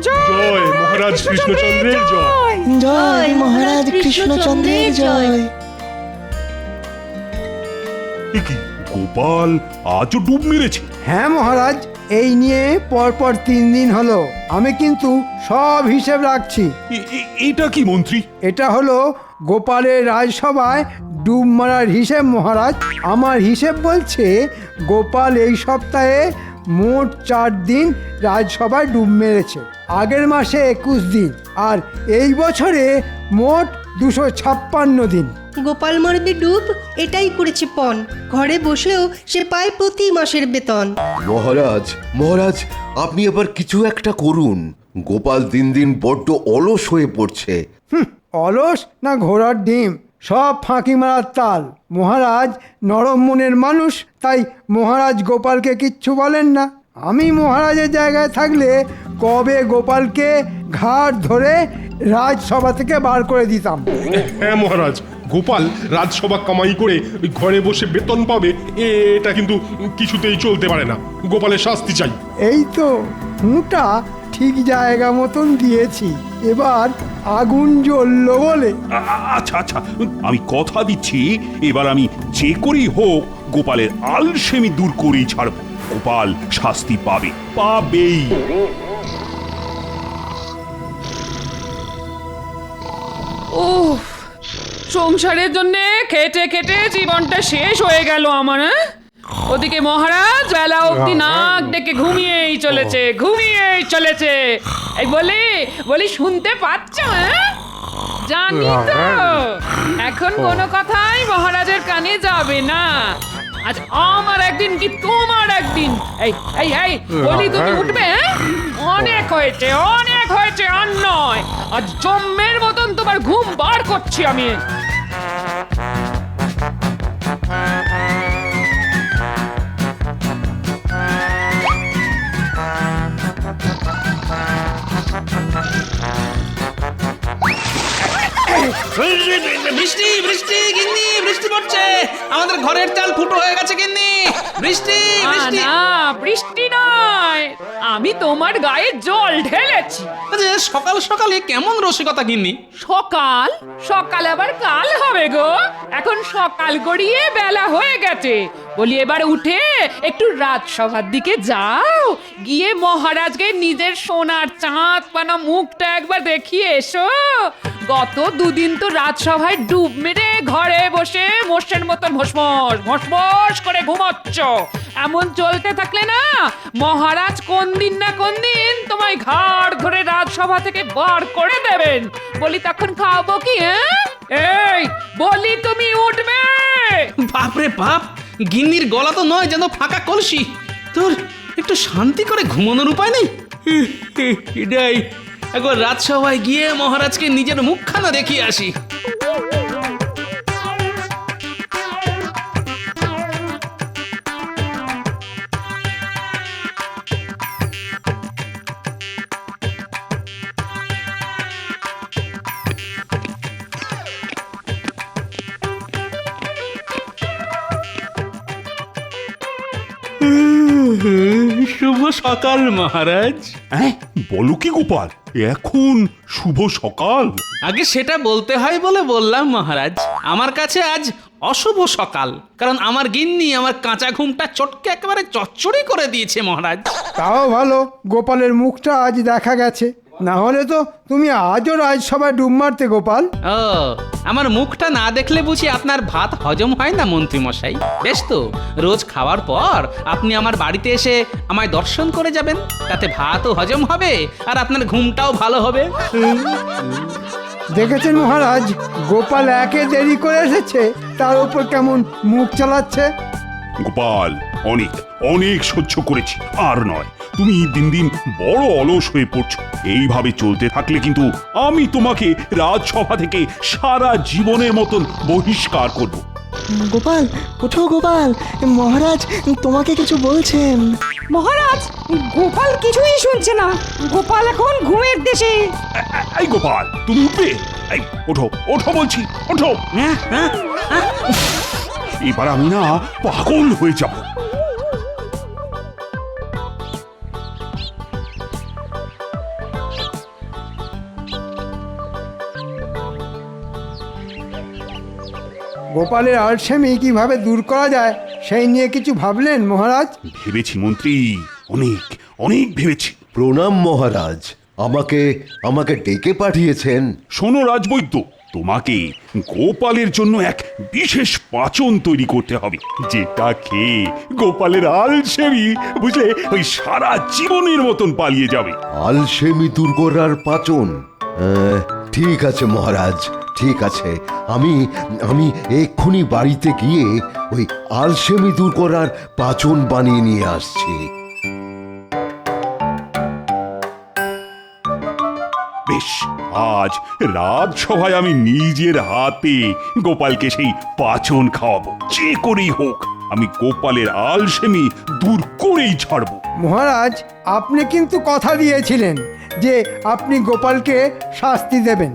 জয় মহারাজ কৃষ্ণচন্দ্রের জয়। জয় মহারাজ কৃষ্ণচন্দ্রের জয়। এ কি, গোপাল আজও ডুব মেরেছে? হ্যাঁ মহারাজ, এই নিয়ে পরপর 3 দিন হলো। আমি কিন্তু সব হিসেব রাখছি। এটা কি মন্ত্রী? এটা হলো গোপালের রাজসভায় ডুব মারার হিসেব মহারাজ। আমার হিসেব বলছে গোপাল এই সপ্তাহে মোট 4 দিন রাজসভায় ডুব মেরেছে। আগের মাসে 21 দিন, আর এই বছরে মোট 256 দিন। গোপাল মারবে ডুব, এটাই করেছে পণ। ঘরে বসেও সে পায় প্রতি মাসের বেতন। মহারাজ মহারাজ, আপনি আবার কিছু একটা করুন। গোপাল দিন দিন বড্ড অলস হয়ে পড়ছে। অলস না ঘোড়ার ডিম, সব ফাঁকি মারার তাল। মহারাজ নরম মনের মানুষ, তাই মহারাজ গোপালকে কিচ্ছু বলেন না। আমি মহারাজের জায়গায় থাকলে কবে গোপালকে ঘাট ধরে রাজসভা থেকে বার করে দিতাম। হ্যাঁ মহারাজ, গোপাল রাজসভা কামাই করে ওই ঘরে বসে বেতন পাবে, এটা কিন্তু কিছুতেই চলতে পারে না। গোপালের শাস্তি চাই। এই তো হুঁটা ঠিক জায়গা মতন দিয়েছি, এবার আগুন জ্বললো বলে। আচ্ছা আচ্ছা, আমি কথা দিচ্ছি, এবার আমি যে করেই হোক গোপালের আলসেমি দূর করেই ছাড়ব। গোপাল শাস্তি পাবে, পাবেই। উফ, সংসারের জন্য খেটে খেটে জীবনটা শেষ হয়ে গেল আমার। ওদিকে মহারাজ বেলা অবধি নাক ডেকে ঘুমিয়েই চলেছে। এই বলি শুনতে পাচ্ছ? জানি তো এখন কোনো কথাই মহারাজের কানে যাবে না। আজ আমার একদিন কি তোমার একদিন। এই বলি তুমি উঠবে? অনেক হয়েছে আর নয়। আজ জম্মের মতন তোমার ঘুম বার করছি আমি। বৃষ্টি বৃষ্টি গিন্নি, বৃষ্টি পড়ছে। আমাদের ঘরের চাল ফুটো হয়ে গেছে গিন্নি। বৃষ্টি বৃষ্টি। না, বৃষ্টি নয়, আমি তোমার গায়ে জল ঢেলেছি। আচ্ছা, সকাল সকালে কেমন রসিকতা গিন্নি। সকাল আবার কাল হবে গো। এখন সকাল গড়িয়ে বেলা হয়ে গেছে। বলি এবার উঠে একটু রাজসভার দিকে যাও, গিয়ে মহারাজকে নিজের সোনার চাঁদ পানা মুখটা একবার দেখিয়ে এসো। গত 2 দিন তো রাজসভায় ডুব মেরে ঘরে বসে মোষের মতন ভসমস করে ঘুমাচ্ছ। এমন চলতে থাকলে না মহারাজ কোন দিন না কোন দিন তোমায় ঘাড় ধরে রাজসভা থেকে বার করে দেবেন। বলি তখন খাবো কি? এই বলি তুমি উঠবে? বাপরে বাপ, গিন্নির গলা তো নয় যেন ফাঁকা কলসি। তোর একটু শান্তি করে ঘুমানোর উপায় নেই? এটাই একবার রাজসভায় গিয়ে মহারাজকে নিজের মুখখানা দেখিয়ে আসি। শুভ সকাল মহারাজ। হ্যাঁ, বলো কি গোপাল, এখন শুভ সকাল? আগে সেটা বলতে হয় বলে বললাম মহারাজ। আমার কাছে আজ অশুভ সকাল, কারণ আমার গিন্নি আমার কাঁচা ঘুমটা চটকে একেবারে চচ্চড়ি করে দিয়েছে মহারাজ। তাও ভালো, গোপালের মুখটা আজ দেখা গেছে, না হলে তো তুমি আজও রাজসভায় ডুব মারতে গোপাল। ও, আমার মুখটা না দেখলে বুঝি আপনার ভাত হজম হয় না মন্ত্রী মশাই? বেশ তো, রোজ খাওয়ার পর আপনি আমার বাড়িতে এসে আমায় দর্শন করে যাবেন, তাতে ভাতও হজম হবে আর আপনার ঘুমটাও ভালো হবে। দেখেছেন মহারাজ, গোপাল একে দেরি করে এসেছে, তার উপর কেমন মুখ চালাচ্ছে। গোপাল, অনেক অনেক সহ্য করেছি, আর নয়। তুমি দিন দিন বড় অলস হয়ে পড়ছো। এইভাবে চলতে থাকলে কিন্তু আমি তোমাকে রাজসভা থেকে সারা জীবনের মতন বহিষ্কার করব। গোপাল, ওঠো গোপাল, মহারাজ তোমাকে কিছু বলছেন। মহারাজ, গোপাল কিছুই শুনছে না। গোপাল এখন ঘুমের দেশে। এই গোপাল, তুমি উঠবে? এই ওঠো, ওঠো বলছি, ওঠো। এবার আমি না পাগল হয়ে যাব। গোপালের আলসেমি কিভাবে দূর করা যায় সেই নিয়ে কিছু ভাবলেন মহারাজ? ভেবেছি মন্ত্রী, অনেক অনেক ভেবেছি। প্রণাম মহারাজ, আমাকে আমাকে ডেকে পাঠিয়েছেন। শোনো রাজবৈদ্য, তোমাকে গোপালের জন্য এক বিশেষ পাচন তৈরি করতে হবে, যেটা খেয়ে গোপালের আলসেমি বুঝলে ওই সারা জীবনের মতন পালিয়ে যাবে। আলসেমি দূর করার পাচন? ঠিক আছে মহারাজ, ঠিক আছে। আমি আমি এক্ষুনি বাড়িতে গিয়ে ওই আলসেমি দূর করার পাচন বানিয়ে নিয়ে আসছি। বেশ, আজ রাজসভায় আমি নিজের হাতে গোপালকে সেই পাচন খাওয়াবো। যে করেই হোক আমি গোপালের আলসেমি দূর করেই ছাড়বো। মহারাজ, আপনি কিন্তু কথা দিয়েছিলেন যে আপনি গোপালকে শাস্তি দেবেন।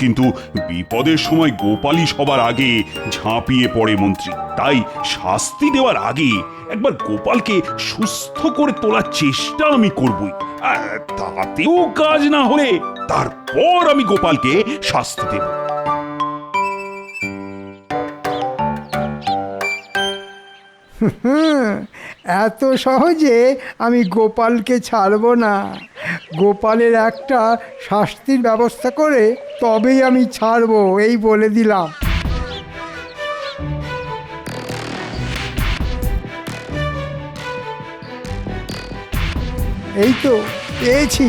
কিন্তু বিপদের সময় গোপালই সবার আগে ঝাঁপিয়ে পড়ে মন্ত্রী। তাই শাস্তি দেওয়ার আগে একবার গোপালকে সুস্থ করে তোলার চেষ্টা আমি করবই। তাতেও কাজ না হলে তারপর আমি গোপালকে শাস্তি দেব। এত সহজে আমি গোপালকে ছাড়ব না। গোপালের একটা শাস্তির ব্যবস্থা করে তবেই আমি ছাড়বো, এই বলে দিলাম। এই তো পেয়েছি।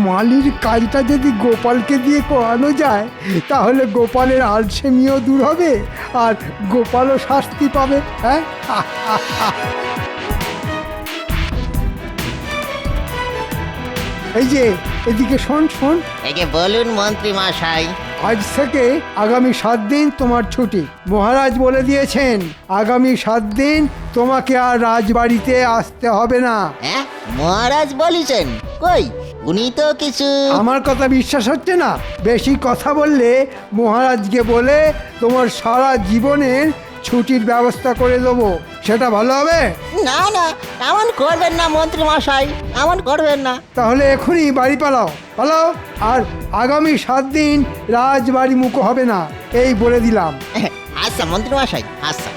মালির কাজটা যদি গোপালকে দিয়ে করানো যায় তাহলে গোপালের আলসেমিও দূর হবে আর গোপালও শাস্তি পাবে। হ্যাঁ, এই যে এদিকে শোন শোন, এই যে বলুন মন্ত্রী মশাই। আজ থেকে আগামী 7 দিন তোমার ছুটি। মহারাজ বলে দিয়েছেন আগামী 7 দিন তোমাকে আর রাজবাড়িতে আসতে হবে না। হ্যাঁ, মহারাজ বলেছেন? কই, উনি তো কিছু। আমার কথা বিশ্বাস হচ্ছে না? বেশি কথা বললে মহারাজকে বলে তোমার সারা জীবনের ছুটির ব্যবস্থা করে দেবো, সেটা ভালো হবে? না না, এমন করবেন না মন্ত্রী মশাই, এমন করবেন না। তাহলে এখনই বাড়ি পালাও, পালাও। আর আগামী 7 দিন রাজবাড়ি মুখো হবে না, এই বলে দিলাম। আচ্ছা মন্ত্রী মশাই, আচ্ছা।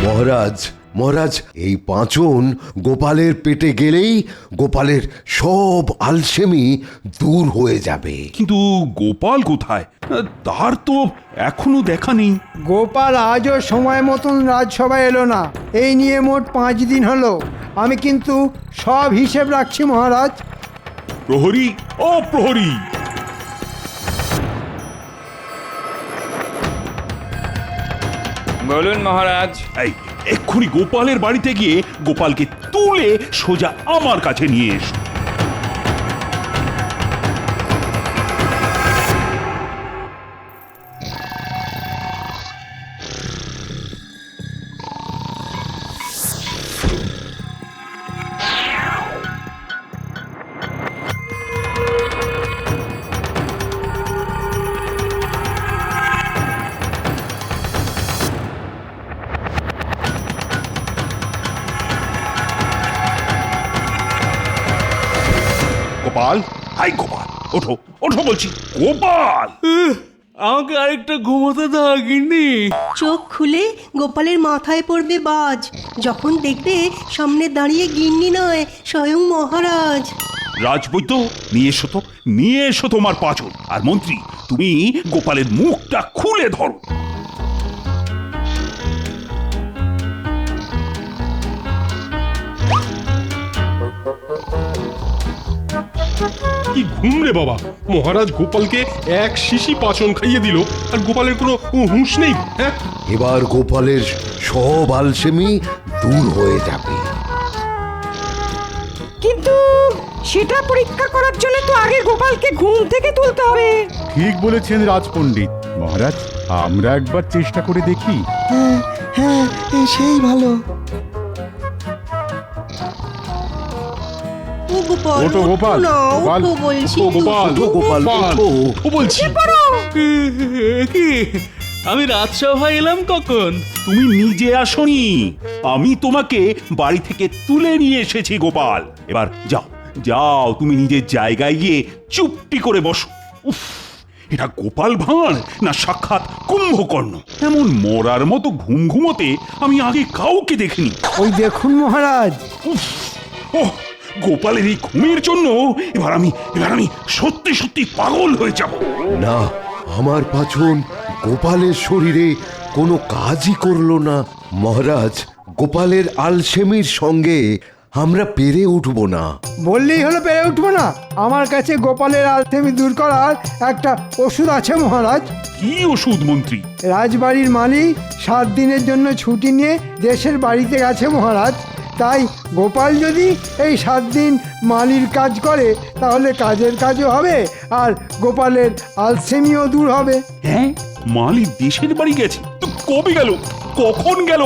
মহারাজ, মহারাজ, এই পাঁচন গোপালের পেটে গেলেই গোপালের সব আলসেমি দূর হয়ে যাবে। কিন্তু গোপাল কোথায়? তার তো এখনো দেখা নেই। গোপাল আজও সময় মতন রাজসভায় এলো না। এই নিয়ে মোট 5 দিন হলো। আমি কিন্তু সব হিসেব রাখছি মহারাজ। প্রহরী, ও প্রহরী! বলুন মহারাজ। এই এক্ষুনি গোপালের বাড়িতে গিয়ে গোপালকে তুলে সোজা আমার কাছে নিয়ে এসো। গোপাল, হাই গোপাল, ওঠো ওঠো বলছি। গোপাল, আমাকে আরেকটা ঘুমোতে দাও গিন্নি। চোখ খুলে গোপালের মাথায় পড়বে বাজ, যখন দেখবে সামনে দাঁড়িয়ে গিন্নি নয়, স্বয়ং মহারাজ। রাজবৈদ্য, নিয়ে এসো তো, নিয়ে এসো তোমার পাচন। আর মন্ত্রী, তুমি গোপালের মুখটা খুলে ধরো। কি ঘুম রে বাবা! মহারাজ গোপালকে এক শিশি পাচন খাইয়ে দিল আর গোপালের কোনো হুঁশ নেই। হ্যাঁ, এবার গোপালের সব আলসেমি দূর হয়ে যাবে। কিন্তু সেটা পরীক্ষা করার জন্য তো আগে গোপালকে ঘুম থেকে তুলতে হবে। ঠিক বলেছেন রাজপণ্ডিত। মহারাজ, আমরা একবার চেষ্টা করে দেখি। হ্যাঁ হ্যাঁ, সেই ভালো। ও গোপাল, ওঠো গোপাল, ওঠো না, গোপাল, ওঠো বলছি। ওঠো গোপাল, ওঠো গোপাল, ওঠো। ওঠো বলছি। কি, আমি রাজসভায় এলাম কখন? তুমি নিজে আসনি, আমি তোমাকে বাড়ি থেকে তুলে নিয়ে এসেছি গোপাল। এবার যাও যাও, তুমি নিজের জায়গায় গিয়ে চুপটি করে বসো। উফ, এটা গোপাল ভাঁড় না সাক্ষাৎ কুম্ভকর্ণ? এমন মরার মতো ঘুম ঘুমোতে আমি আগে কাউকে দেখিনি। ওই দেখুন মহারাজ। উফ, ওহ, গোপালের এই ঘুমের জন্য এবার আমি সত্যি সত্যি পাগল হয়ে যাব। না, আমার পাচন গোপালের শরীরে কোনো কাজই করলো না। মহারাজ, গোপালের আলসেমির সঙ্গে আমরা পেরে উঠব না। বললেই হলো পেরে উঠবো না? আমার কাছে গোপালের আলসেমি দূর করার একটা ওষুধ আছে মহারাজ। কি ওষুধ মন্ত্রী? রাজবাড়ির মালিক 7 দিনের জন্য ছুটি নিয়ে দেশের বাড়িতে গেছে মহারাজ। তাই গোপাল যদি এই 7 দিন মালির কাজ করে তাহলে কাজের কাজও হবে আর গোপালের আলসেমিও দূর হবে। হ্যাঁ, মালি দেশের বাড়ি গেছে? তো কবে গেল, কখন গেল?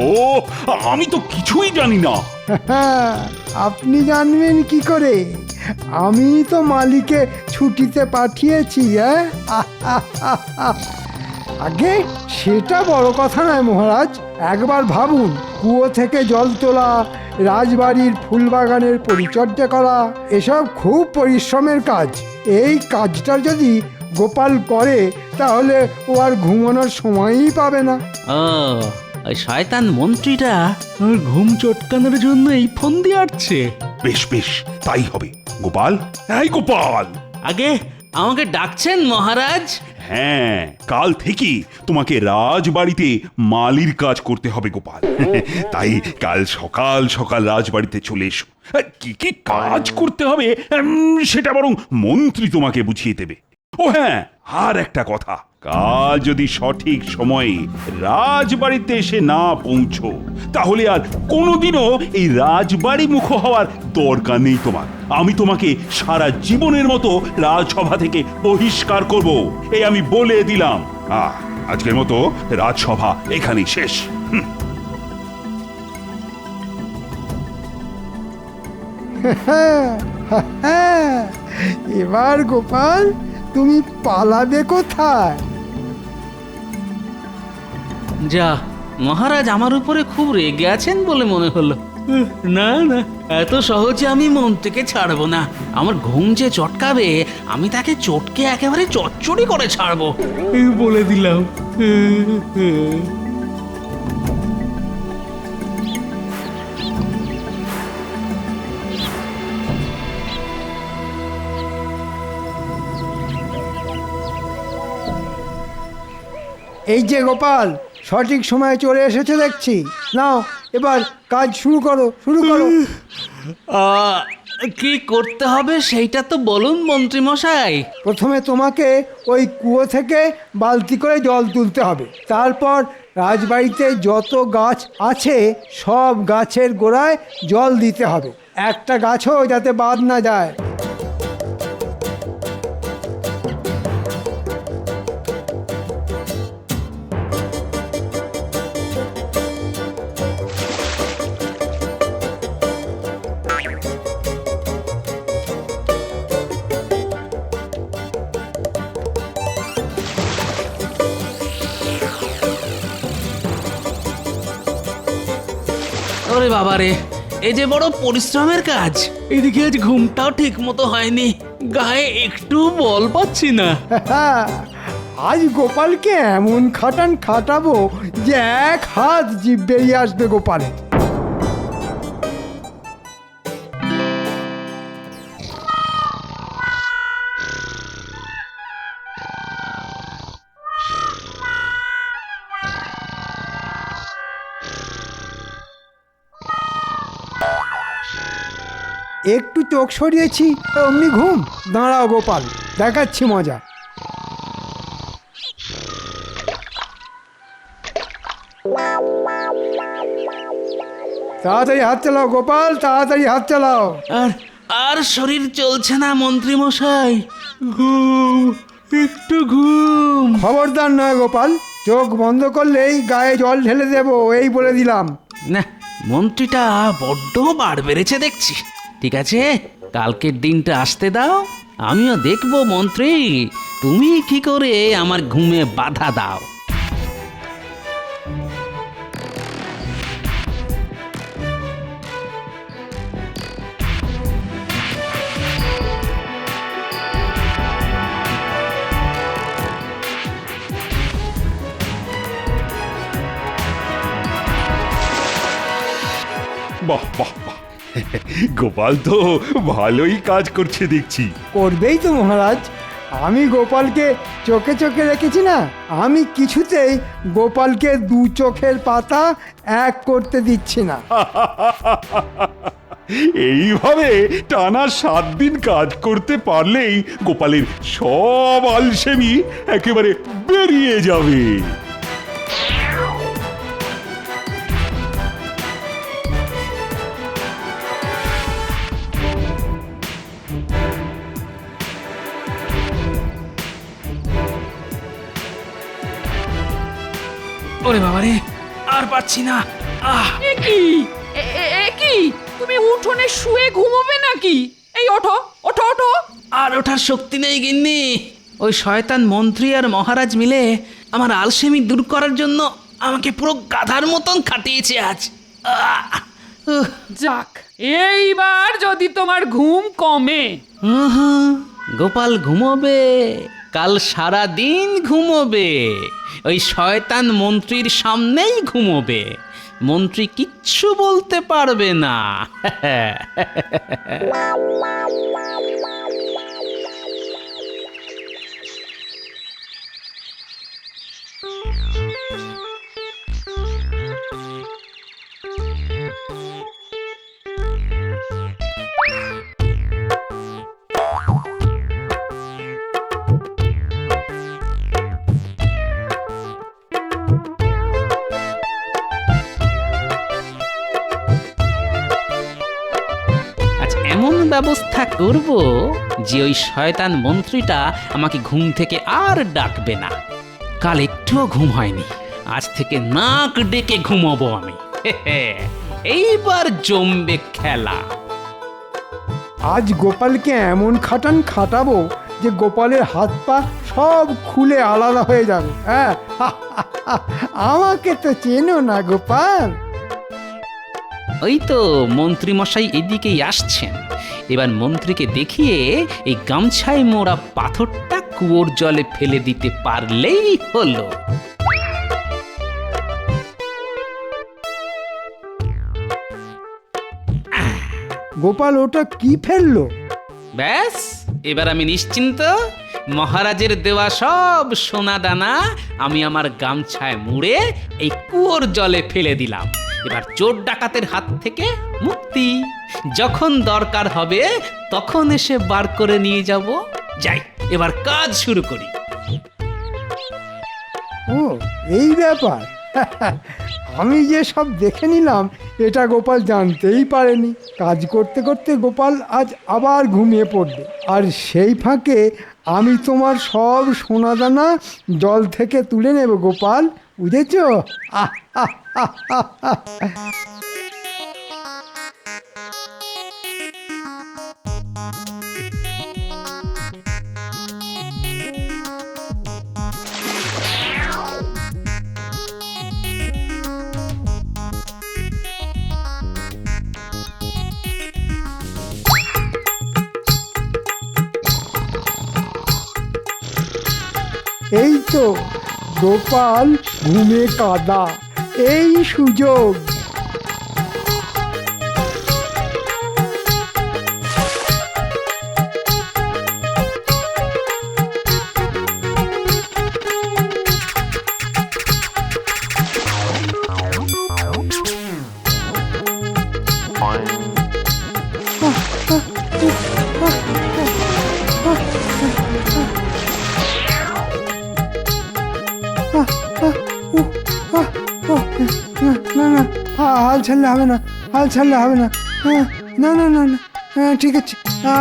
ও, আমি তো কিছুই জানি না। আপনি জানবেন কি করে? আমি তো মালিকে ছুটিতে পাঠিয়েছি। আগে সেটা বড় কথা নয় মহারাজ। একবার ভাবুন, কুয়ো থেকে জল তোলা, রাজবাড়ির ফুলবাগানের পরিচর্যা করা, এসব খুব পরিশ্রমের কাজ। এই কাজটা যদি গোপাল করে তাহলে ও আর ঘুমানোর সময়ই পাবে না। ও, ওই শয়তান মন্ত্রীটা আর ঘুম চটকানোর জন্য এই ফোন দিয়ে আসছে। বেশ বেশ, তাই হবে। গোপাল, এই গোপাল! আগে আমাকে ডাকছেন মহারাজ? হ্যাঁ, কাল থেকে তোমাকে রাজবাড়িতে মালির কাজ করতে হবে গোপাল। তাই কাল সকাল সকাল রাজবাড়িতে চলে এসো। কি কি কাজ করতে হবে সেটা বরং মন্ত্রী তোমাকে বুঝিয়ে দেবে। ও হ্যাঁ, আর একটা কথা, কাল যদি সঠিক সময়ে রাজবাড়িতে এসে না পৌঁছো তাহলে আর কোনোদিনও এই রাজবাড়ি মুখ হওয়ার দরকার নেই তোমার। আমি তোমাকে সারা জীবনের মতো রাজসভা থেকে বহিষ্কার করব, এই আমি বলে দিলাম। আজকের মতো রাজসভা এখানেই শেষ। এবার গোপাল তুমি পালাবে কোথায়? যা, মহারাজ আমার উপরে খুব রেগে আছেন বলে মনে হলো। না না, এত সহজে আমি মন্ত্রীকে ছাড়বো না। আমার ঘুম যে চটকাবে, আমি তাকে চটকে একেবারে চচ্চড়ি করে ছাড়বো। বলে দিলাম। এই যে গোপাল, সঠিক সময়ে চলে এসেছে দেখছি। নাও এবার কাজ শুরু করো। কি করতে হবে সেইটা তো বলুন মন্ত্রী মশাই। প্রথমে তোমাকে ওই কুয়ো থেকে বালতি করে জল তুলতে হবে। তারপর রাজবাড়িতে যত গাছ আছে সব গাছের গোড়ায় জল দিতে হবে, একটা গাছও যাতে বাদ না যায়। ওরে বাবারে, এই যে বড় পরিশ্রমের কাজ। এদিকে আজ ঘুমটাও ঠিক মতো হয়নি, গায়ে একটু বল পাচ্ছি না। আজ গোপালকে এমন খাটাবো যে 1 হাত জিভ বেরিয়ে আসবে গোপালের। একটু চোখ সরিয়েছি অমনি ঘুম। দাঁড়াও গোপাল, দেখাচ্ছি মজা। তাড়াতাড়ি হাত চালাও গোপাল, তাড়াতাড়ি হাত চালাও। আর শরীর চলছে না মন্ত্রী মশাই। একটু ঘুম। খবরদার নয় গোপাল, চোখ বন্ধ করলেই গায়ে জল ঢেলে দেবো, এই বলে দিলাম। না, মন্ত্রীটা বড্ড বার বেড়েছে দেখছি। ঠিক আছে, কালকের দিনটা আসতে দাও, আমিও দেখবো মন্ত্রী তুমি কি করে আমার ঘুমে বাধা দাও। বাহ বাহ বাহ গোপাল তো ভালোই কাজ করছে দেখছি। করবেই তো মহারাজ, আমি গোপালকে চোখে চোখে রেখেছি না, আমি কিছুতেই গোপালকে দু চোখের পাতা এক করতে দিচ্ছি না। এইভাবে টানা 7 দিন কাজ করতে পারলেই গোপালের সব আলসেমি একেবারে বেরিয়ে যাবে। ওরে বাবারে, আর পারছি না। এ কি এ কি, তুমি উঠোনে শুয়ে ঘুমোবে নাকি? এই ওঠো ওঠো ওঠো। আর ওঠার শক্তি নেই গিন্নি। ওই শয়তান মন্ত্রী আর মহারাজ মিলে আমার আলসেমি দূর করার জন্য আমাকে পুরো গাধার মতন খাটিয়েছে আজ। যাক, এইবার যদি তোমার ঘুম কমে। গোপাল ঘুমোবে, কাল সারা দিন ঘুমোবে, ওই শয়তান মন্ত্রীর সামনেই ঘুমোবে, মন্ত্রী কিচ্ছু বলতে পারবে না। এমন ব্যবস্থা করব যে ওই শয়তান মন্ত্রীটা আমাকে ঘুম থেকে আর ডাকবে না। কাল একটুও ঘুম হয়নি, আজ থেকে নাক ডেকে ঘুমাবো আমি। এইবার জমবে খেলা। আজ গোপালকে এমন খাটাবো যে গোপালের হাত পা সব খুলে আলাদা হয়ে যাবে। হ্যাঁ, আমাকে তো চেনো না গোপাল। ওই তো মন্ত্রী মশাই এদিকেই আসছেন। এবার মন্ত্রীকে দেখিয়ে এই গামছায় মোড়া পাথরটা কুয়োর জলে ফেলে দিতে পারলেই হলো। গোপাল ওটা কি ফেললো? ব্যাস, এবার আমি নিশ্চিন্ত। মহারাজের দেওয়া সব সোনা দানা আমি আমার গামছায় মুড়ে এই কুয়োর জলে ফেলে দিলাম। এবার চোর ডাকাতের হাত থেকে মুক্তি। যখন দরকার হবে তখন এসে বার করে নিয়ে যাব। যাই, এবার কাজ শুরু করি। ও, এই ব্যাপার। আমি যে সব দেখে নিলাম এটা গোপাল জানতেই পারেনি। কাজ করতে করতে গোপাল আজ আবার ঘুমিয়ে পড়বে, আর সেই ফাঁকে আমি তোমার সব সোনাদানা জল থেকে তুলে নেব গোপাল, বুঝেছ? এই তো গোপাল ঘুমে কাদা, এই সুযোগ। না না, হাল ছাড়লে হবে না, হাল ছাড়লে হবে না। না না না না, ঠিক আছে,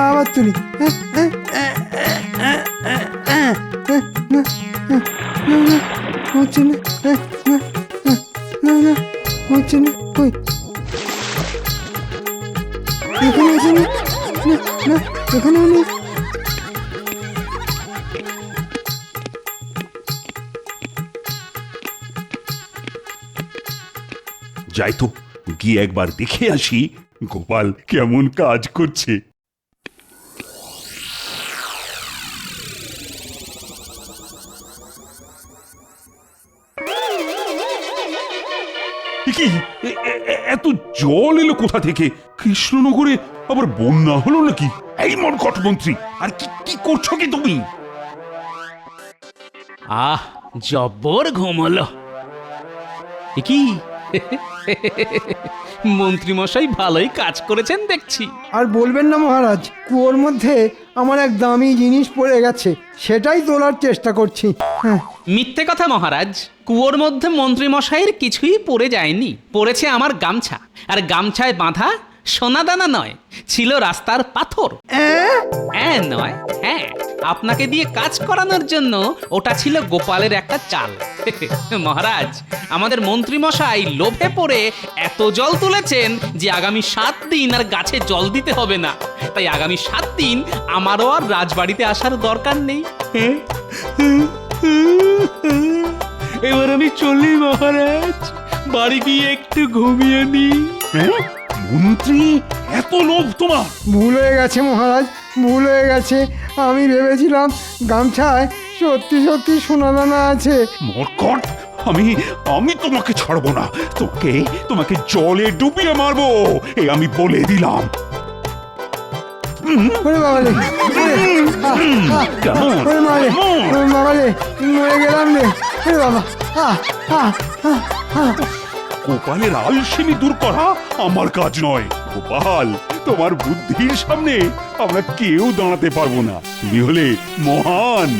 আবার তুলি। হচ্ছে না, না না, হচ্ছে না। কই, এখানে আছে না, না এখানেও নেই। যাই তো, গিয়ে একবার দেখে আসি গোপাল কেমন কাজ করছে। কি এত জল এলো কোথা থেকে? কৃষ্ণনগরে আবার বন্যা হলো নাকি? এই মরকট মন্ত্রী, আর কি কি করছো কি তুমি? আহ জব্বর ঘুমলো কি মন্ত্রী মশাই ভালোই কাজ করেছেন দেখছি। আর বলবেন না মহারাজ, কুয়োর মধ্যে আমার এক দামি জিনিস পড়ে গেছে, সেটাই তোলার চেষ্টা করছি। হ্যাঁ, মিথ্যে কথা মহারাজ, কুয়োর মধ্যে মন্ত্রী মশাইয়ের কিছুই পড়ে যায়নি। পড়েছে আমার গামছা, আর গামছায় বাঁধা সোনাদানা নয়, ছিল রাস্তার পাথর। নয়, হ্যাঁ, আপনাকে দিয়ে কাজ করানোর জন্য ওটা ছিল গোপালের একটা চাল। মহারাজ, আমাদের মন্ত্রী মশাই লোভে পড়ে এত জল তুলেছেন যে আগামী 7 দিন আর গাছে জল দিতে হবে না। তাই আগামী 7 দিন আমারও আর রাজবাড়িতে আসার দরকার নেই। এবার আমি চলি মহারাজ, বাড়ি গিয়ে একটু ঘুমিয়ে নি। মন্ত্রী, এত লোভ তোমার? ভুল হয়ে গেছে মহারাজ, ভুল হয়ে গেছে। আমি ভেবেছিলাম গামছায় সত্যি সত্যি সোনাদানা আছে। মরকট, আমি তোমাকে ছাড়বো না। তোমাকে জলে ডুবিয়ে মারবো, এ আমি বলে দিলাম। ওরে বাবারে, কেমন? ওরে মারে, ওরে বাবারে, মরে গেলাম রে। ওরে বাবা, গোপালের আলসেমি দূর করা আমার কাজ নয়। গোপাল, তোমার বুদ্ধির সামনে আমরা কেউ দাঁড়াতে পারবো না। তুমি হলে মহান।